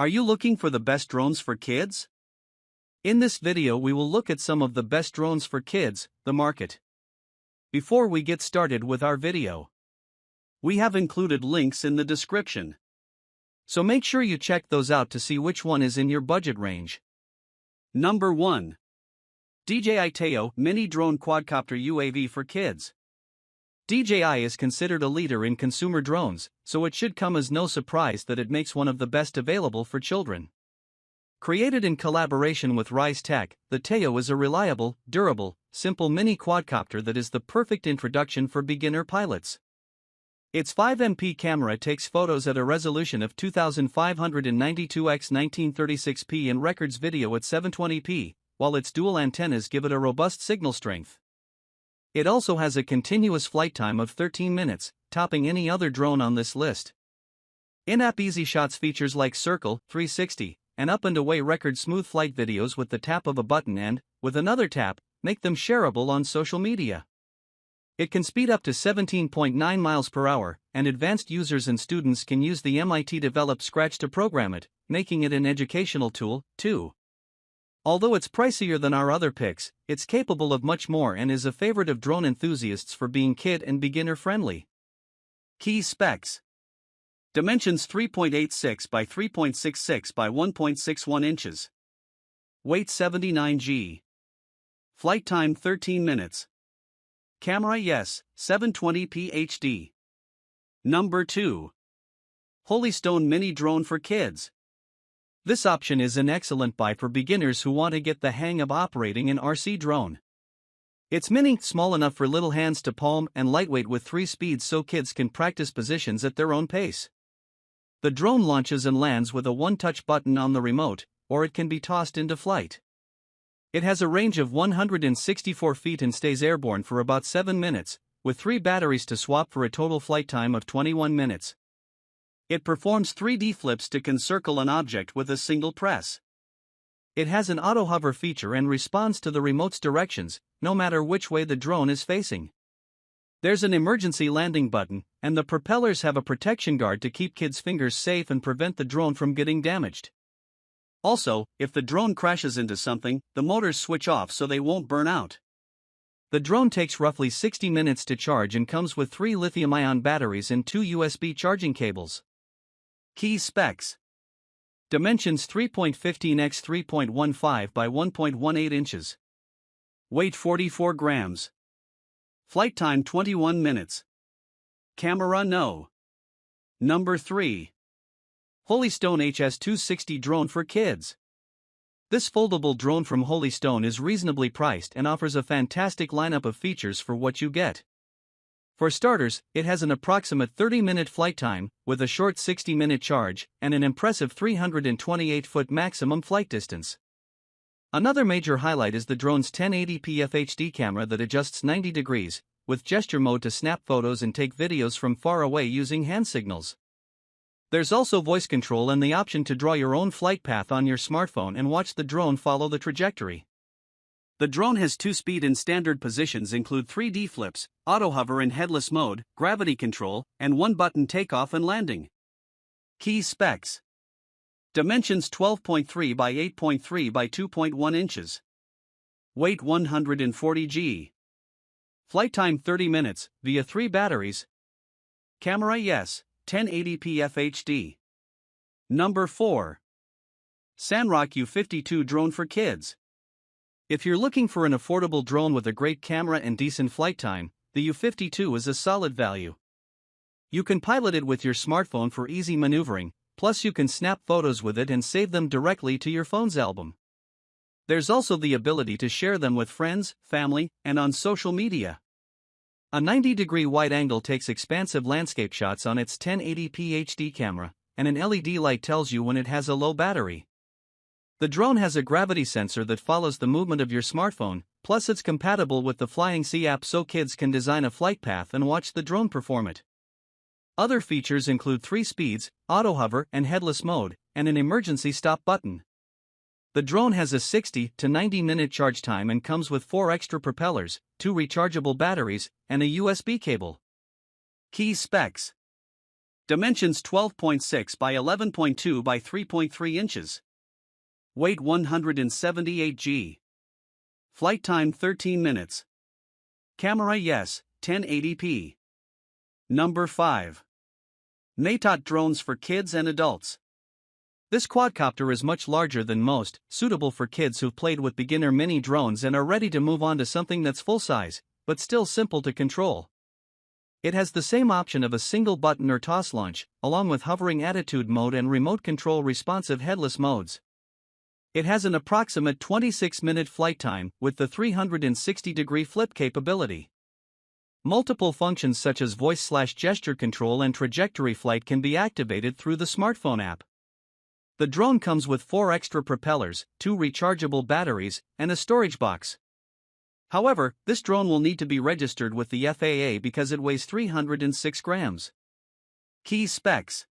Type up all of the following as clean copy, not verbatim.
Are you looking for the best drones for kids? In this video we will look at some of the best drones for kids, the market. Before we get started with our video, we have included links in the description. So make sure you check those out to see which one is in your budget range. Number 1. DJI Thankyou Mini Drone Quadcopter UAV for Kids. DJI is considered a leader in consumer drones, so it should come as no surprise that it makes one of the best available for children. Created in collaboration with Rise Tech, the Thankyou is a reliable, durable, simple mini quadcopter that is the perfect introduction for beginner pilots. Its 5MP camera takes photos at a resolution of 2592 x 1936p and records video at 720p, while its dual antennas give it a robust signal strength. It also has a continuous flight time of 13 minutes, topping any other drone on this list. In-app easy shots features like Circle 360 and Up and Away record smooth flight videos with the tap of a button and, with another tap, make them shareable on social media. It can speed up to 17.9 miles per hour, and advanced users and students can use the MIT-developed Scratch to program it, making it an educational tool, too. Although it's pricier than our other picks, it's capable of much more and is a favorite of drone enthusiasts for being kid and beginner friendly. Key specs: dimensions 3.86 by 3.66 by 1.61 inches. Weight 79 g. Flight time 13 minutes. Camera yes, 720p HD. Number 2. Holystone Mini Drone for Kids. This option is an excellent buy for beginners who want to get the hang of operating an RC drone. It's mini, small enough for little hands to palm, and lightweight with 3 speeds so kids can practice positions at their own pace. The drone launches and lands with a one-touch button on the remote, or it can be tossed into flight. It has a range of 164 feet and stays airborne for about 7 minutes, with 3 batteries to swap for a total flight time of 21 minutes. It performs 3D flips to encircle an object with a single press. It has an auto-hover feature and responds to the remote's directions, no matter which way the drone is facing. There's an emergency landing button, and the propellers have a protection guard to keep kids' fingers safe and prevent the drone from getting damaged. Also, if the drone crashes into something, the motors switch off so they won't burn out. The drone takes roughly 60 minutes to charge and comes with 3 lithium-ion batteries and 2 USB charging cables. Key specs: dimensions 3.15 x 3.15 by 1.18 inches. Weight 44 grams. Flight time 21 minutes. Camera no. Number 3. Holystone HS260 Drone for Kids. This foldable drone from Holystone is reasonably priced and offers a fantastic lineup of features for what you get. For starters, it has an approximate 30-minute flight time, with a short 60-minute charge, and an impressive 328-foot maximum flight distance. Another major highlight is the drone's 1080p FHD camera that adjusts 90 degrees, with gesture mode to snap photos and take videos from far away using hand signals. There's also voice control and the option to draw your own flight path on your smartphone and watch the drone follow the trajectory. The drone has 2 speed and standard positions include 3D flips, auto hover and headless mode, gravity control, and 1-button takeoff and landing. Key specs: dimensions 12.3 by 8.3 by 2.1 inches. Weight 140 g. Flight time 30 minutes, via 3 batteries. Camera yes, 1080p FHD. Number 4. Sanrock U52 Drone for Kids. If you're looking for an affordable drone with a great camera and decent flight time, the U52 is a solid value. You can pilot it with your smartphone for easy maneuvering, plus you can snap photos with it and save them directly to your phone's album. There's also the ability to share them with friends, family, and on social media. A 90-degree wide angle takes expansive landscape shots on its 1080p HD camera, and an LED light tells you when it has a low battery. The drone has a gravity sensor that follows the movement of your smartphone, plus it's compatible with the Flying C app so kids can design a flight path and watch the drone perform it. Other features include 3 speeds, auto hover and headless mode, and an emergency stop button. The drone has a 60 to 90-minute charge time and comes with 4 extra propellers, 2 rechargeable batteries, and a USB cable. Key specs: Dimensions 12.6 by 11.2 by 3.3 inches. Weight 178 g. Flight time 13 minutes. Camera yes, 1080p. Number 5. Matot drones for kids and adults. This quadcopter is much larger than most, suitable for kids who've played with beginner mini drones and are ready to move on to something that's full size, but still simple to control. It has the same option of a single button or toss launch, along with hovering attitude mode and remote control responsive headless modes. It has an approximate 26-minute flight time with the 360-degree flip capability. Multiple functions such as voice/gesture control and trajectory flight can be activated through the smartphone app. The drone comes with 4 extra propellers, 2 rechargeable batteries, and a storage box. However, this drone will need to be registered with the FAA because it weighs 306 grams. Key specs.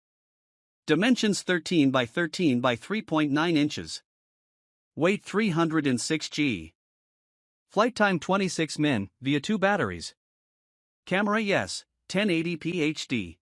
Dimensions 13 by 13 by 3.9 inches. Weight 306 g. Flight time 26 min, via 2 batteries. Camera yes, 1080p HD.